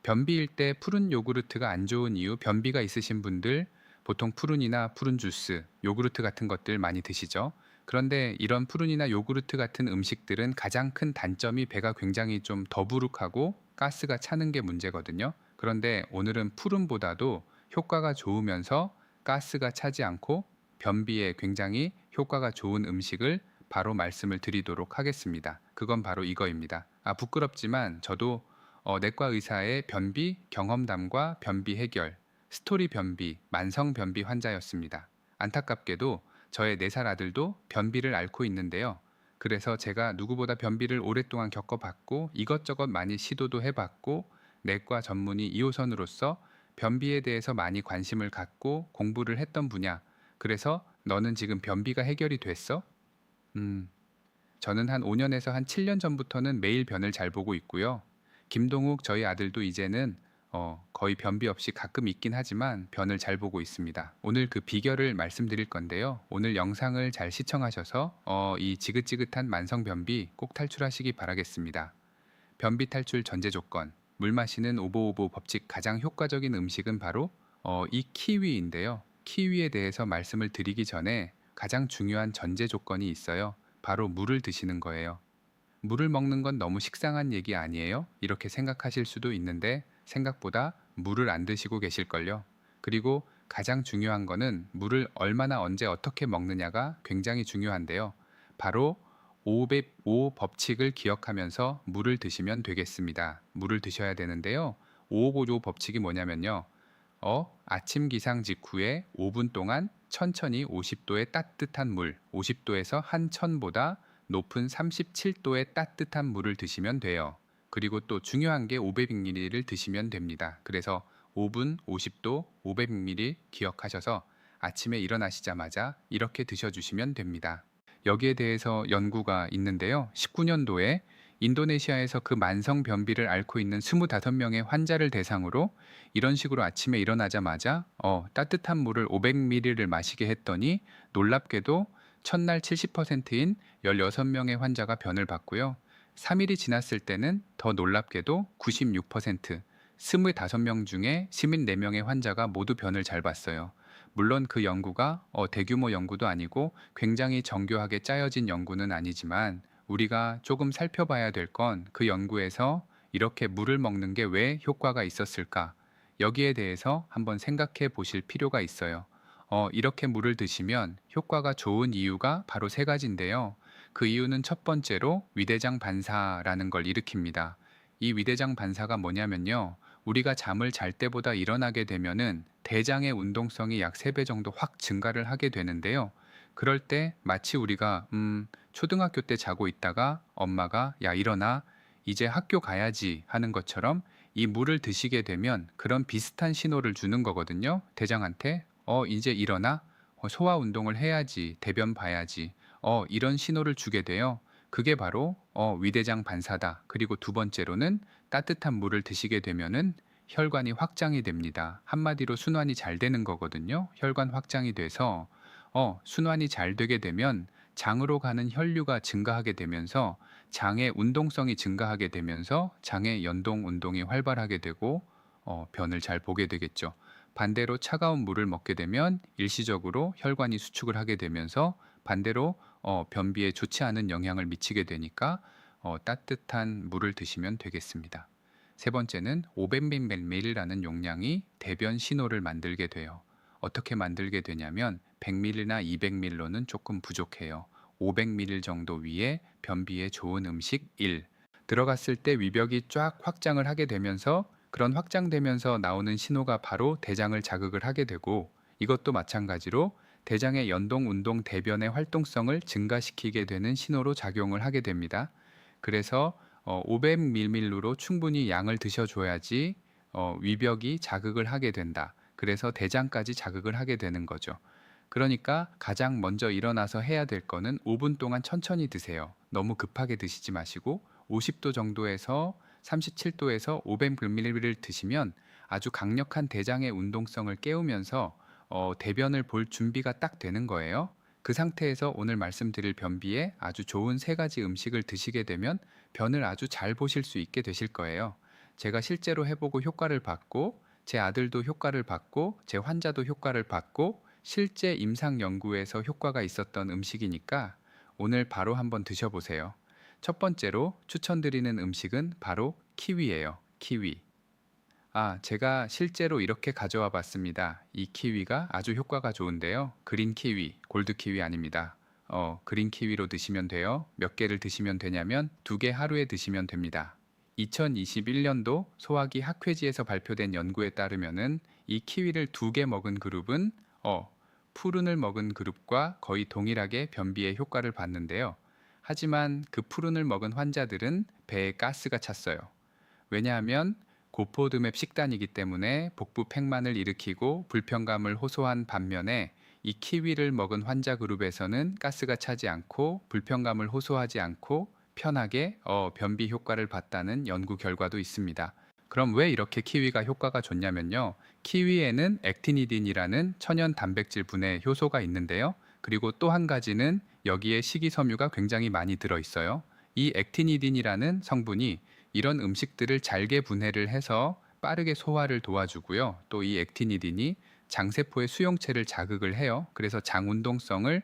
변비일 때 푸른 요구르트가 안 좋은 이유, 변비가 있으신 분들 보통 푸른이나 푸른 주스, 요구르트 같은 것들 많이 드시죠. 그런데 이런 푸른이나 요구르트 같은 음식들은 가장 큰 단점이 배가 굉장히 좀 더부룩하고 가스가 차는 게 문제거든요. 그런데 오늘은 푸른보다도 효과가 좋으면서 가스가 차지 않고 변비에 굉장히 효과가 좋은 음식을 바로 말씀을 드리도록 하겠습니다. 그건 바로 이거입니다. 부끄럽지만 저도 내과 의사의 변비 경험담과 변비 해결, 스토리 변비, 만성 변비 환자였습니다. 안타깝게도 저의 4살 아들도 변비를 앓고 있는데요. 그래서 제가 누구보다 변비를 오랫동안 겪어봤고 이것저것 많이 시도도 해봤고 내과 전문의 2호선으로서 변비에 대해서 많이 관심을 갖고 공부를 했던 분야. 그래서 너는 지금 변비가 해결이 됐어? 음, 저는 한 5년에서 한 7년 전부터는 매일 변을 잘 보고 있고요. 김동욱 저희 아들도 이제는 거의 변비 없이 가끔 있긴 하지만 변을 잘 보고 있습니다. 오늘 그 비결을 말씀드릴 건데요. 오늘 영상을 잘 시청하셔서 이 지긋지긋한 만성 변비 꼭 탈출하시기 바라겠습니다. 변비 탈출 전제 조건, 물 마시는 오보오보 법칙 가장 효과적인 음식은 바로 이 키위인데요. 키위에 대해서 말씀을 드리기 전에 가장 중요한 전제 조건이 있어요. 바로 물을 드시는 거예요. 물을 먹는 건 너무 식상한 얘기 아니에요? 이렇게 생각하실 수도 있는데 생각보다 물을 안 드시고 계실걸요. 그리고 가장 중요한 거는 물을 얼마나 언제 어떻게 먹느냐가 굉장히 중요한데요. 바로 505 법칙을 기억하면서 물을 드시면 되겠습니다. 물을 드셔야 되는데요. 555 법칙이 뭐냐면요. 아침 기상 직후에 5분 동안 천천히 50도의 따뜻한 물, 50도에서 한 천보다 높은 37도의 따뜻한 물을 드시면 돼요. 그리고 또 중요한 게 500ml를 드시면 됩니다. 그래서 5분 50도 500ml 기억하셔서 아침에 일어나시자마자 이렇게 드셔주시면 됩니다. 여기에 대해서 연구가 있는데요. 19년도에 인도네시아에서 그 만성 변비를 앓고 있는 25명의 환자를 대상으로 이런 식으로 아침에 일어나자마자 따뜻한 물을 500ml를 마시게 했더니 놀랍게도 첫날 70%인 16명의 환자가 변을 받고요. 3일이 지났을 때는 더 놀랍게도 96%, 25명 중에 54명의 환자가 모두 변을 잘 봤어요. 물론 그 연구가 대규모 연구도 아니고 굉장히 정교하게 짜여진 연구는 아니지만 우리가 조금 살펴봐야 될 건 그 연구에서 이렇게 물을 먹는 게 왜 효과가 있었을까? 여기에 대해서 한번 생각해 보실 필요가 있어요. 이렇게 물을 드시면 효과가 좋은 이유가 바로 3가지인데요. 그 이유는 첫 번째로 위대장 반사라는 걸 일으킵니다. 이 위대장 반사가 뭐냐면요. 우리가 잠을 잘 때보다 일어나게 되면은 대장의 운동성이 약 3배 정도 확 증가를 하게 되는데요. 그럴 때 마치 우리가 초등학교 때 자고 있다가 엄마가 야 일어나 이제 학교 가야지 하는 것처럼 이 물을 드시게 되면 그런 비슷한 신호를 주는 거거든요. 대장한테 이제 일어나 소화 운동을 해야지 대변 봐야지 이런 신호를 주게 돼요. 그게 바로 위대장 반사다. 그리고 두 번째로는 따뜻한 물을 드시게 되면은 혈관이 확장이 됩니다. 한마디로 순환이 잘 되는 거거든요. 혈관 확장이 돼서 순환이 잘 되게 되면 장으로 가는 혈류가 증가하게 되면서 장의 운동성이 증가하게 되면서 장의 연동 운동이 활발하게 되고 변을 잘 보게 되겠죠. 반대로 차가운 물을 먹게 되면 일시적으로 혈관이 수축을 하게 되면서 반대로 변비에 좋지 않은 영향을 미치게 되니까 따뜻한 물을 드시면 되겠습니다. 세 번째는 500ml라는 용량이 대변 신호를 만들게 돼요. 어떻게 만들게 되냐면 100ml나 200ml로는 조금 부족해요. 500ml 정도 위에 변비에 좋은 음식 1. 들어갔을 때 위벽이 쫙 확장을 하게 되면서 그런 확장되면서 나오는 신호가 바로 대장을 자극을 하게 되고 이것도 마찬가지로 대장의 연동, 운동, 대변의 활동성을 증가시키게 되는 신호로 작용을 하게 됩니다. 그래서 500ml로 충분히 양을 드셔줘야지 위벽이 자극을 하게 된다. 그래서 대장까지 자극을 하게 되는 거죠. 그러니까 가장 먼저 일어나서 해야 될 거는 5분 동안 천천히 드세요. 너무 급하게 드시지 마시고 50도 정도에서 37도에서 500ml를 드시면 아주 강력한 대장의 운동성을 깨우면서 대변을 볼 준비가 딱 되는 거예요. 그 상태에서 오늘 말씀드릴 변비에 아주 좋은 3가지 음식을 드시게 되면 변을 아주 잘 보실 수 있게 되실 거예요. 제가 실제로 해보고 효과를 봤고, 제 아들도 효과를 봤고, 제 환자도 효과를 봤고, 실제 임상 연구에서 효과가 있었던 음식이니까 오늘 바로 한번 드셔보세요. 첫 번째로 추천드리는 음식은 바로 키위예요. 키위. 제가 실제로 이렇게 가져와 봤습니다. 이 키위가 아주 효과가 좋은데요. 그린 키위, 골드 키위 아닙니다. 그린 키위로 드시면 돼요. 몇 개를 드시면 되냐면 2개 하루에 드시면 됩니다. 2021년도 소화기 학회지에서 발표된 연구에 따르면은 이 키위를 2개 먹은 그룹은 푸른을 먹은 그룹과 거의 동일하게 변비에 효과를 봤는데요. 하지만 그 푸른을 먹은 환자들은 배에 가스가 찼어요. 왜냐하면 고포도맵 식단이기 때문에 복부 팽만을 일으키고 불편감을 호소한 반면에 이 키위를 먹은 환자 그룹에서는 가스가 차지 않고 불편감을 호소하지 않고 편하게 변비 효과를 봤다는 연구 결과도 있습니다. 그럼 왜 이렇게 키위가 효과가 좋냐면요. 키위에는 액티니딘이라는 천연 단백질 분해 효소가 있는데요. 그리고 또 한 가지는 여기에 식이섬유가 굉장히 많이 들어 있어요. 이 액티니딘이라는 성분이 이런 음식들을 잘게 분해를 해서 빠르게 소화를 도와주고요. 또 이 액티니딘이 장세포의 수용체를 자극을 해요. 그래서 장 운동성을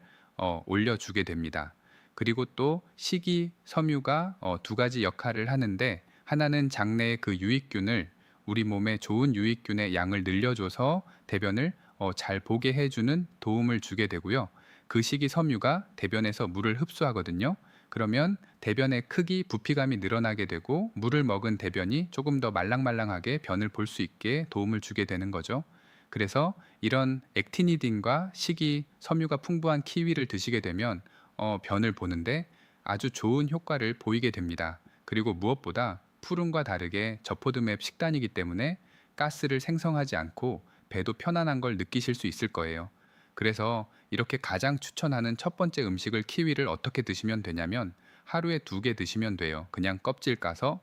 올려주게 됩니다. 그리고 또 식이섬유가 2가지 역할을 하는데, 하나는 장내의 그 유익균을, 우리 몸에 좋은 유익균의 양을 늘려줘서 대변을 잘 보게 해주는 도움을 주게 되고요. 그 식이섬유가 대변에서 물을 흡수하거든요. 그러면 대변의 크기, 부피감이 늘어나게 되고 물을 먹은 대변이 조금 더 말랑말랑하게 변을 볼 수 있게 도움을 주게 되는 거죠. 그래서 이런 액티니딘과 식이섬유가 풍부한 키위를 드시게 되면 변을 보는데 아주 좋은 효과를 보이게 됩니다. 그리고 무엇보다 푸른과 다르게 저포도맵 식단이기 때문에 가스를 생성하지 않고 배도 편안한 걸 느끼실 수 있을 거예요. 그래서 이렇게 가장 추천하는 첫 번째 음식을 키위를 어떻게 드시면 되냐면 하루에 2개 드시면 돼요. 그냥 껍질 까서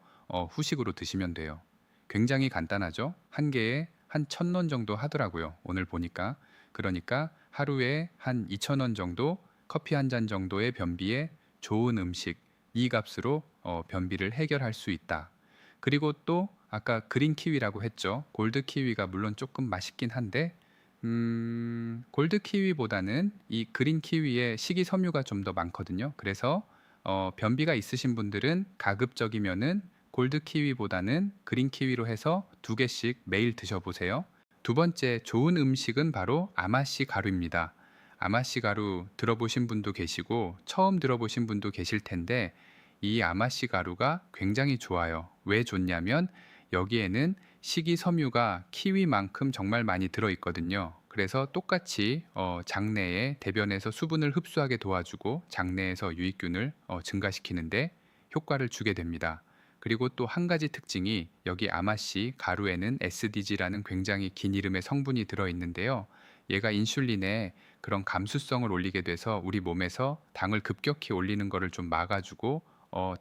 후식으로 드시면 돼요. 굉장히 간단하죠? 한 개에 한 1,000원 정도 하더라고요. 오늘 보니까. 그러니까 하루에 한 2,000원 정도, 커피 한 잔 정도의 변비에 좋은 음식, 이 값으로 변비를 해결할 수 있다. 그리고 또 아까 그린 키위라고 했죠. 골드 키위가 물론 조금 맛있긴 한데 골드 키위보다는 이 그린 키위에 식이섬유가 좀 더 많거든요. 그래서 변비가 있으신 분들은 가급적이면은 골드 키위보다는 그린 키위로 해서 2개씩 매일 드셔보세요. 두 번째 좋은 음식은 바로 아마씨 가루입니다. 아마씨 가루 들어보신 분도 계시고 처음 들어보신 분도 계실 텐데, 이 아마씨 가루가 굉장히 좋아요. 왜 좋냐면 여기에는 식이섬유가 키위만큼 정말 많이 들어있거든요. 그래서 똑같이 장내에 대변에서 수분을 흡수하게 도와주고 장내에서 유익균을 증가시키는데 효과를 주게 됩니다. 그리고 또 한 가지 특징이, 여기 아마씨 가루에는 SDG라는 굉장히 긴 이름의 성분이 들어있는데요. 얘가 인슐린에 그런 감수성을 올리게 돼서 우리 몸에서 당을 급격히 올리는 것을 좀 막아주고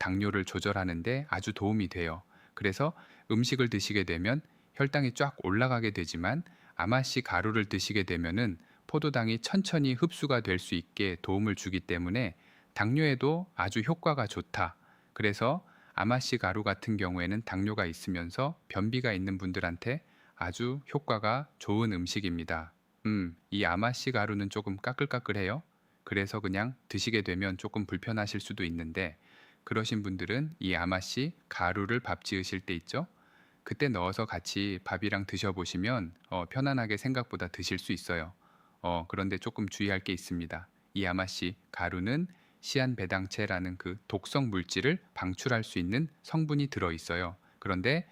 당뇨를 조절하는데 아주 도움이 돼요. 그래서 음식을 드시게 되면 혈당이 쫙 올라가게 되지만 아마씨 가루를 드시게 되면은 포도당이 천천히 흡수가 될 수 있게 도움을 주기 때문에 당뇨에도 아주 효과가 좋다. 그래서 아마씨 가루 같은 경우에는 당뇨가 있으면서 변비가 있는 분들한테 아주 효과가 좋은 음식입니다. 이 아마씨 가루는 조금 까끌까끌해요. 그래서 그냥 드시게 되면 조금 불편하실 수도 있는데, 그러신 분들은 이 아마씨 가루를 밥 지으실 때 있죠? 그때 넣어서 같이 밥이랑 드셔보시면 편안하게 생각보다 드실 수 있어요. 그런데 조금 주의할 게 있습니다. 이 아마씨 가루는 시안배당체라는 그 독성 물질을 방출할 수 있는 성분이 들어 있어요. 그런데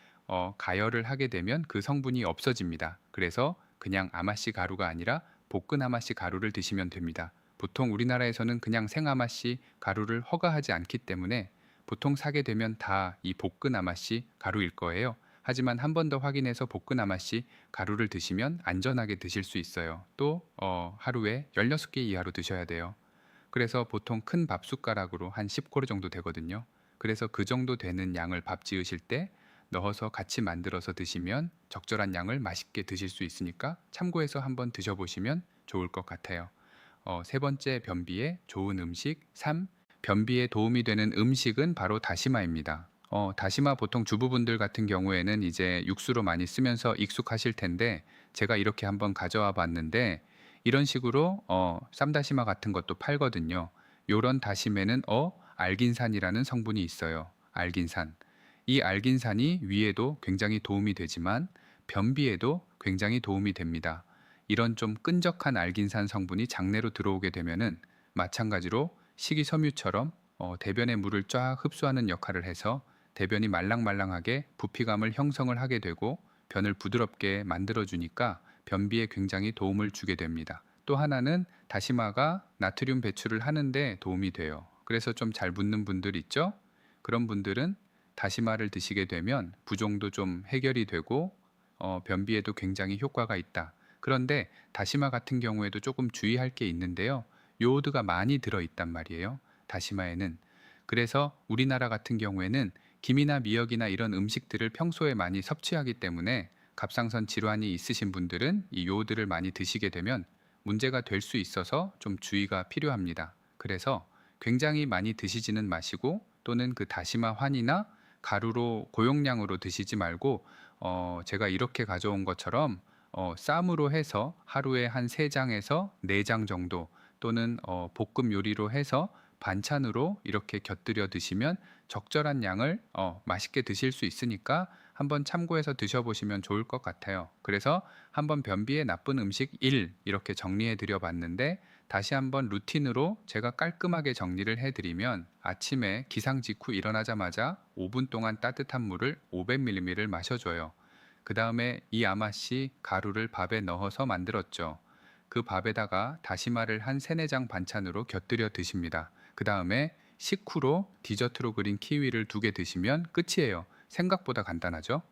가열을 하게 되면 그 성분이 없어집니다. 그래서 그냥 아마씨 가루가 아니라 볶은 아마씨 가루를 드시면 됩니다. 보통 우리나라에서는 그냥 생아마씨 가루를 허가하지 않기 때문에 보통 사게 되면 다 이 볶은 아마씨 가루일 거예요. 하지만 한 번 더 확인해서 볶은 아마씨 가루를 드시면 안전하게 드실 수 있어요. 또 하루에 16개 이하로 드셔야 돼요. 그래서 보통 큰 밥 숟가락으로 한 10그루 정도 되거든요. 그래서 그 정도 되는 양을 밥 지으실 때 넣어서 같이 만들어서 드시면 적절한 양을 맛있게 드실 수 있으니까 참고해서 한번 드셔보시면 좋을 것 같아요. 세 번째 변비에 좋은 음식 3. 변비에 도움이 되는 음식은 바로 다시마입니다. 다시마 보통 주부분들 같은 경우에는 이제 육수로 많이 쓰면서 익숙하실 텐데 제가 이렇게 한번 가져와 봤는데 이런 식으로 쌈다시마 같은 것도 팔거든요. 요런 다심에는 알긴산이라는 성분이 있어요. 알긴산. 이 알긴산이 위에도 굉장히 도움이 되지만 변비에도 굉장히 도움이 됩니다. 이런 좀 끈적한 알긴산 성분이 장내로 들어오게 되면은 마찬가지로 식이섬유처럼 대변의 물을 쫙 흡수하는 역할을 해서 대변이 말랑말랑하게 부피감을 형성을 하게 되고 변을 부드럽게 만들어주니까 변비에 굉장히 도움을 주게 됩니다. 또 하나는 다시마가 나트륨 배출을 하는데 도움이 돼요. 그래서 좀 잘 묻는 분들 있죠? 그런 분들은 다시마를 드시게 되면 부종도 좀 해결이 되고 변비에도 굉장히 효과가 있다. 그런데 다시마 같은 경우에도 조금 주의할 게 있는데요. 요오드가 많이 들어있단 말이에요. 다시마에는. 그래서 우리나라 같은 경우에는 김이나 미역이나 이런 음식들을 평소에 많이 섭취하기 때문에 갑상선 질환이 있으신 분들은 이 요오드를 많이 드시게 되면 문제가 될 수 있어서 좀 주의가 필요합니다. 그래서 굉장히 많이 드시지는 마시고 또는 그 다시마 환이나 가루로 고용량으로 드시지 말고 제가 이렇게 가져온 것처럼 쌈으로 해서 하루에 한 3장에서 4장 정도 또는 볶음 요리로 해서 반찬으로 이렇게 곁들여 드시면 적절한 양을 맛있게 드실 수 있으니까 한번 참고해서 드셔보시면 좋을 것 같아요. 그래서 한번 변비에 나쁜 음식 1 이렇게 정리해 드려 봤는데 다시 한번 루틴으로 제가 깔끔하게 정리를 해드리면 아침에 기상 직후 일어나자마자 5분 동안 따뜻한 물을 500ml를 마셔줘요. 그 다음에 이 아마씨 가루를 밥에 넣어서 만들었죠. 그 밥에다가 다시마를 한 3-4장 반찬으로 곁들여 드십니다. 그 다음에 식후로 디저트로 그린 키위를 2개 드시면 끝이에요. 생각보다 간단하죠?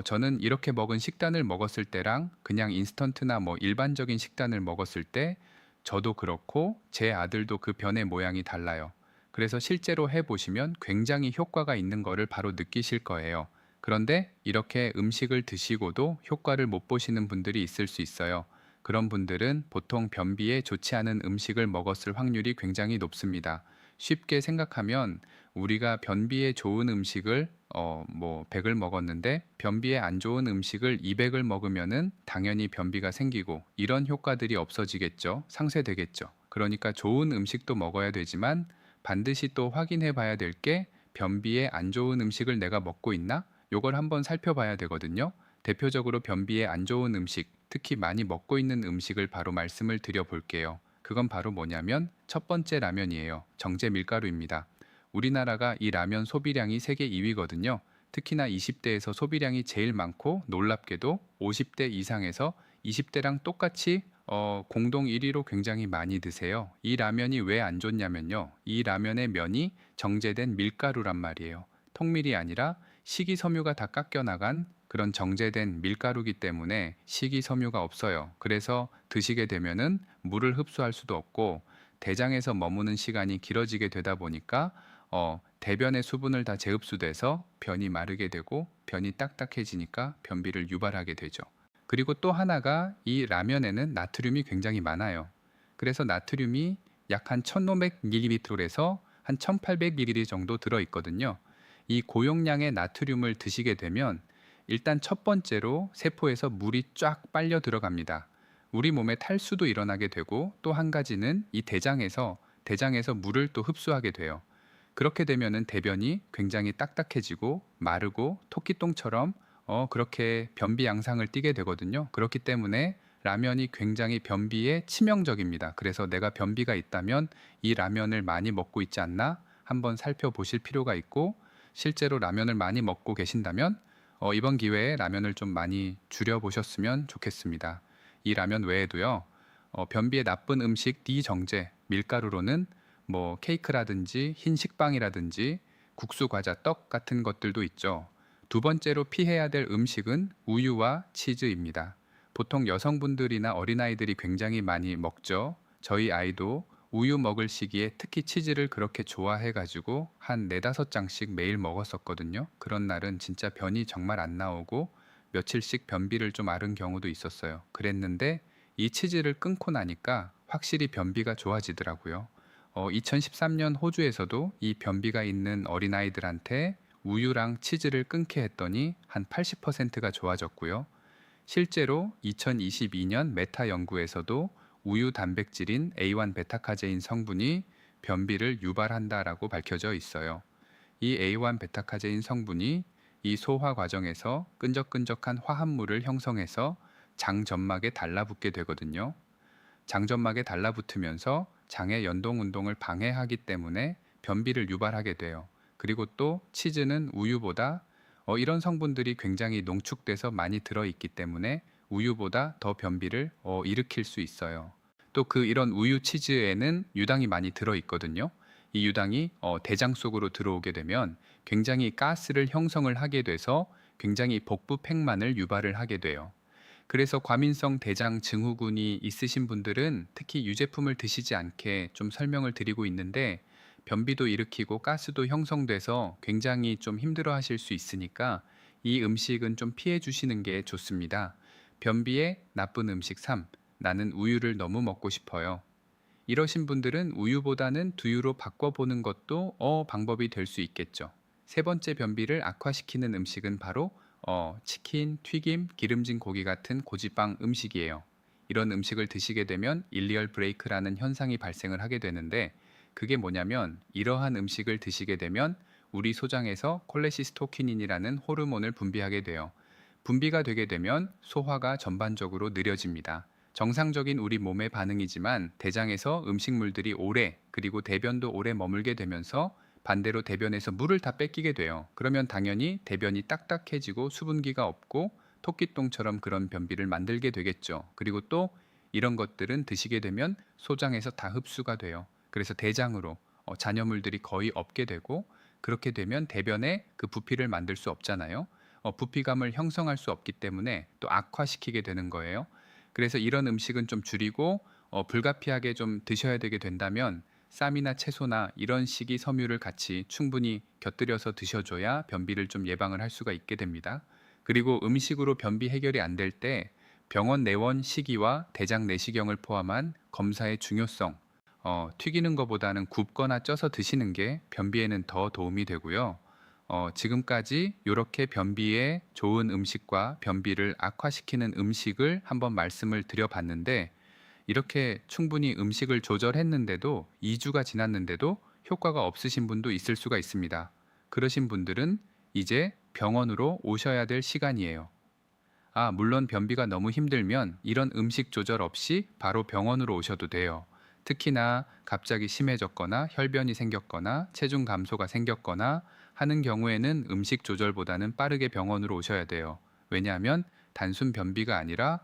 저는 이렇게 먹은 식단을 먹었을 때랑 그냥 인스턴트나 뭐 일반적인 식단을 먹었을 때 저도 그렇고 제 아들도 그 변의 모양이 달라요. 그래서 실제로 해보시면 굉장히 효과가 있는 거를 바로 느끼실 거예요. 그런데 이렇게 음식을 드시고도 효과를 못 보시는 분들이 있을 수 있어요. 그런 분들은 보통 변비에 좋지 않은 음식을 먹었을 확률이 굉장히 높습니다. 쉽게 생각하면 우리가 변비에 좋은 음식을 100을 먹었는데 변비에 안 좋은 음식을 200을 먹으면은 당연히 변비가 생기고 이런 효과들이 없어지겠죠. 상쇄되겠죠. 그러니까 좋은 음식도 먹어야 되지만 반드시 또 확인해 봐야 될 게 변비에 안 좋은 음식을 내가 먹고 있나? 요걸 한번 살펴봐야 되거든요. 대표적으로 변비에 안 좋은 음식, 특히 많이 먹고 있는 음식을 바로 말씀을 드려 볼게요. 그건 바로 뭐냐면 첫 번째 라면이에요. 정제 밀가루입니다. 우리나라가 이 라면 소비량이 세계 2위거든요. 특히나 20대에서 소비량이 제일 많고 놀랍게도 50대 이상에서 20대랑 똑같이 공동 1위로 굉장히 많이 드세요. 이 라면이 왜 안 좋냐면요. 이 라면의 면이 정제된 밀가루란 말이에요. 통밀이 아니라 식이섬유가 다 깎여 나간 그런 정제된 밀가루기 때문에 식이섬유가 없어요. 그래서 드시게 되면은 물을 흡수할 수도 없고 대장에서 머무는 시간이 길어지게 되다 보니까 대변의 수분을 다 재흡수돼서 변이 마르게 되고 변이 딱딱해지니까 변비를 유발하게 되죠. 그리고 또 하나가 이 라면에는 나트륨이 굉장히 많아요. 그래서 나트륨이 약 한 1500ml에서 한 1800ml 정도 들어 있거든요. 이 고용량의 나트륨을 드시게 되면 일단 첫 번째로 세포에서 물이 쫙 빨려 들어갑니다. 우리 몸에 탈수도 일어나게 되고 또 한 가지는 이 대장에서 물을 또 흡수하게 돼요. 그렇게 되면은 대변이 굉장히 딱딱해지고 마르고 토끼똥처럼 그렇게 변비 양상을 띠게 되거든요. 그렇기 때문에 라면이 굉장히 변비에 치명적입니다. 그래서 내가 변비가 있다면 이 라면을 많이 먹고 있지 않나 한번 살펴보실 필요가 있고 실제로 라면을 많이 먹고 계신다면 이번 기회에 라면을 좀 많이 줄여보셨으면 좋겠습니다. 이 라면 외에도요. 변비에 나쁜 음식 디정제, 밀가루로는 뭐 케이크라든지 흰 식빵이라든지 국수, 과자, 떡 같은 것들도 있죠. 두 번째로 피해야 될 음식은 우유와 치즈입니다. 보통 여성분들이나 어린아이들이 굉장히 많이 먹죠. 저희 아이도 우유 먹을 시기에 특히 치즈를 그렇게 좋아해가지고 한 4-5장씩 매일 먹었었거든요. 그런 날은 진짜 변이 정말 안 나오고 며칠씩 변비를 좀 앓은 경우도 있었어요. 그랬는데 이 치즈를 끊고 나니까 확실히 변비가 좋아지더라고요. 2013년 호주에서도 이 변비가 있는 어린아이들한테 우유랑 치즈를 끊게 했더니 한 80%가 좋아졌고요. 실제로 2022년 메타 연구에서도 우유 단백질인 A1 베타카제인 성분이 변비를 유발한다라고 밝혀져 있어요. 이 A1 베타카제인 성분이 이 소화 과정에서 끈적끈적한 화합물을 형성해서 장점막에 달라붙게 되거든요. 장점막에 달라붙으면서 장의 연동 운동을 방해하기 때문에 변비를 유발하게 돼요. 그리고 또 치즈는 우유보다 이런 성분들이 굉장히 농축돼서 많이 들어있기 때문에 우유보다 더 변비를 일으킬 수 있어요. 또 이런 우유 치즈에는 유당이 많이 들어있거든요. 이 유당이 대장 속으로 들어오게 되면 굉장히 가스를 형성을 하게 돼서 굉장히 복부 팽만을 유발을 하게 돼요. 그래서 과민성 대장 증후군이 있으신 분들은 특히 유제품을 드시지 않게 좀 설명을 드리고 있는데, 변비도 일으키고 가스도 형성돼서 굉장히 좀 힘들어 하실 수 있으니까 이 음식은 좀 피해 주시는 게 좋습니다. 변비의 나쁜 음식 3. 나는 우유를 너무 먹고 싶어요. 이러신 분들은 우유보다는 두유로 바꿔보는 것도 방법이 될 수 있겠죠. 세 번째 변비를 악화시키는 음식은 바로 치킨, 튀김, 기름진 고기 같은 고지방 음식이에요. 이런 음식을 드시게 되면 일리얼 브레이크라는 현상이 발생을 하게 되는데, 그게 뭐냐면 이러한 음식을 드시게 되면 우리 소장에서 콜레시스토키닌이라는 호르몬을 분비하게 돼요. 분비가 되게 되면 소화가 전반적으로 느려집니다. 정상적인 우리 몸의 반응이지만 대장에서 음식물들이 오래, 그리고 대변도 오래 머물게 되면서 반대로 대변에서 물을 다 뺏기게 돼요. 그러면 당연히 대변이 딱딱해지고 수분기가 없고 토끼똥처럼 그런 변비를 만들게 되겠죠. 그리고 또 이런 것들은 드시게 되면 소장에서 다 흡수가 돼요. 그래서 대장으로 잔여물들이 거의 없게 되고, 그렇게 되면 대변에 그 부피를 만들 수 없잖아요. 부피감을 형성할 수 없기 때문에 또 악화시키게 되는 거예요. 그래서 이런 음식은 좀 줄이고 불가피하게 좀 드셔야 되게 된다면 쌈이나 채소나 이런 식이 섬유를 같이 충분히 곁들여서 드셔줘야 변비를 좀 예방을 할 수가 있게 됩니다. 그리고 음식으로 변비 해결이 안 될 때 병원 내원 시기와 대장 내시경을 포함한 검사의 중요성, 튀기는 것보다는 굽거나 쪄서 드시는 게 변비에는 더 도움이 되고요. 지금까지 이렇게 변비에 좋은 음식과 변비를 악화시키는 음식을 한번 말씀을 드려봤는데, 이렇게 충분히 음식을 조절했는데도 2주가 지났는데도 효과가 없으신 분도 있을 수가 있습니다. 그러신 분들은 이제 병원으로 오셔야 될 시간이에요. 물론 변비가 너무 힘들면 이런 음식 조절 없이 바로 병원으로 오셔도 돼요. 특히나 갑자기 심해졌거나 혈변이 생겼거나 체중 감소가 생겼거나 하는 경우에는 음식 조절보다는 빠르게 병원으로 오셔야 돼요. 왜냐하면 단순 변비가 아니라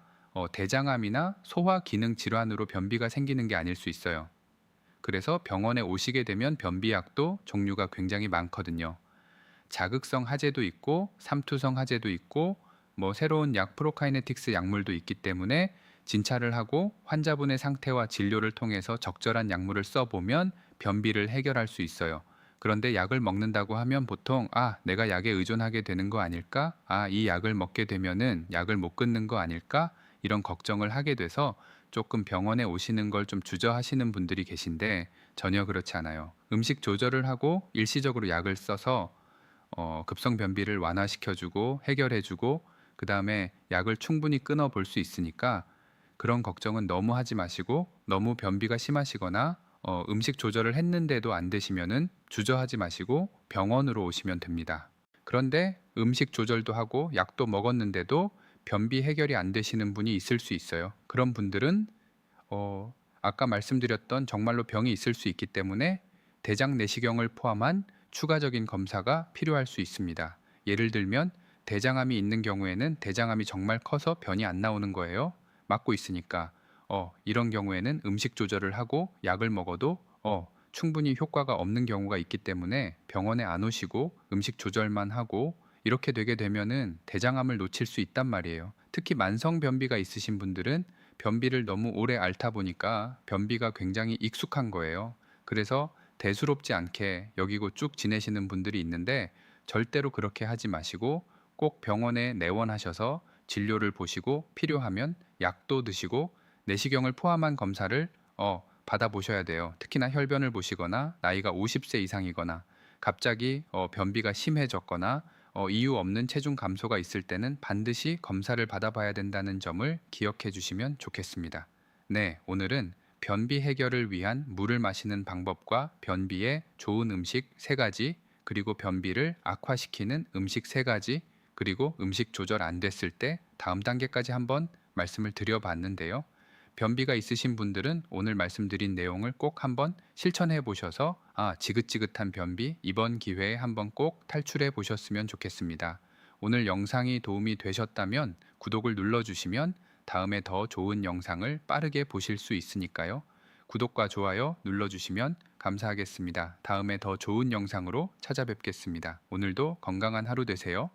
대장암이나 소화 기능 질환으로 변비가 생기는 게 아닐 수 있어요. 그래서 병원에 오시게 되면 변비약도 종류가 굉장히 많거든요. 자극성 하제도 있고 삼투성 하제도 있고 새로운 약 프로카이네틱스 약물도 있기 때문에 진찰을 하고 환자분의 상태와 진료를 통해서 적절한 약물을 써보면 변비를 해결할 수 있어요. 그런데 약을 먹는다고 하면 보통 내가 약에 의존하게 되는 거 아닐까? 이 약을 먹게 되면은 약을 못 끊는 거 아닐까? 이런 걱정을 하게 돼서 조금 병원에 오시는 걸 좀 주저하시는 분들이 계신데, 전혀 그렇지 않아요. 음식 조절을 하고 일시적으로 약을 써서 급성 변비를 완화시켜주고 해결해주고 그 다음에 약을 충분히 끊어볼 수 있으니까 그런 걱정은 너무 하지 마시고, 너무 변비가 심하시거나 음식 조절을 했는데도 안 되시면은 주저하지 마시고 병원으로 오시면 됩니다. 그런데 음식 조절도 하고 약도 먹었는데도 변비 해결이 안 되시는 분이 있을 수 있어요. 그런 분들은 아까 말씀드렸던 정말로 병이 있을 수 있기 때문에 대장 내시경을 포함한 추가적인 검사가 필요할 수 있습니다. 예를 들면 대장암이 있는 경우에는 대장암이 정말 커서 변이 안 나오는 거예요. 막고 있으니까. 이런 경우에는 음식 조절을 하고 약을 먹어도 충분히 효과가 없는 경우가 있기 때문에 병원에 안 오시고 음식 조절만 하고 이렇게 되게 되면은 대장암을 놓칠 수 있단 말이에요. 특히 만성 변비가 있으신 분들은 변비를 너무 오래 앓다 보니까 변비가 굉장히 익숙한 거예요. 그래서 대수롭지 않게 여기고 쭉 지내시는 분들이 있는데, 절대로 그렇게 하지 마시고 꼭 병원에 내원하셔서 진료를 보시고 필요하면 약도 드시고 내시경을 포함한 검사를 받아보셔야 돼요. 특히나 혈변을 보시거나 나이가 50세 이상이거나 갑자기 변비가 심해졌거나 이유 없는 체중 감소가 있을 때는 반드시 검사를 받아봐야 된다는 점을 기억해 주시면 좋겠습니다. 네, 오늘은 변비 해결을 위한 물을 마시는 방법과 변비에 좋은 음식 3가지, 그리고 변비를 악화시키는 음식 3가지, 그리고 음식 조절 안 됐을 때 다음 단계까지 한번 말씀을 드려봤는데요. 변비가 있으신 분들은 오늘 말씀드린 내용을 꼭 한번 실천해 보셔서 지긋지긋한 변비 이번 기회에 한번 꼭 탈출해 보셨으면 좋겠습니다. 오늘 영상이 도움이 되셨다면 구독을 눌러주시면 다음에 더 좋은 영상을 빠르게 보실 수 있으니까요. 구독과 좋아요 눌러주시면 감사하겠습니다. 다음에 더 좋은 영상으로 찾아뵙겠습니다. 오늘도 건강한 하루 되세요.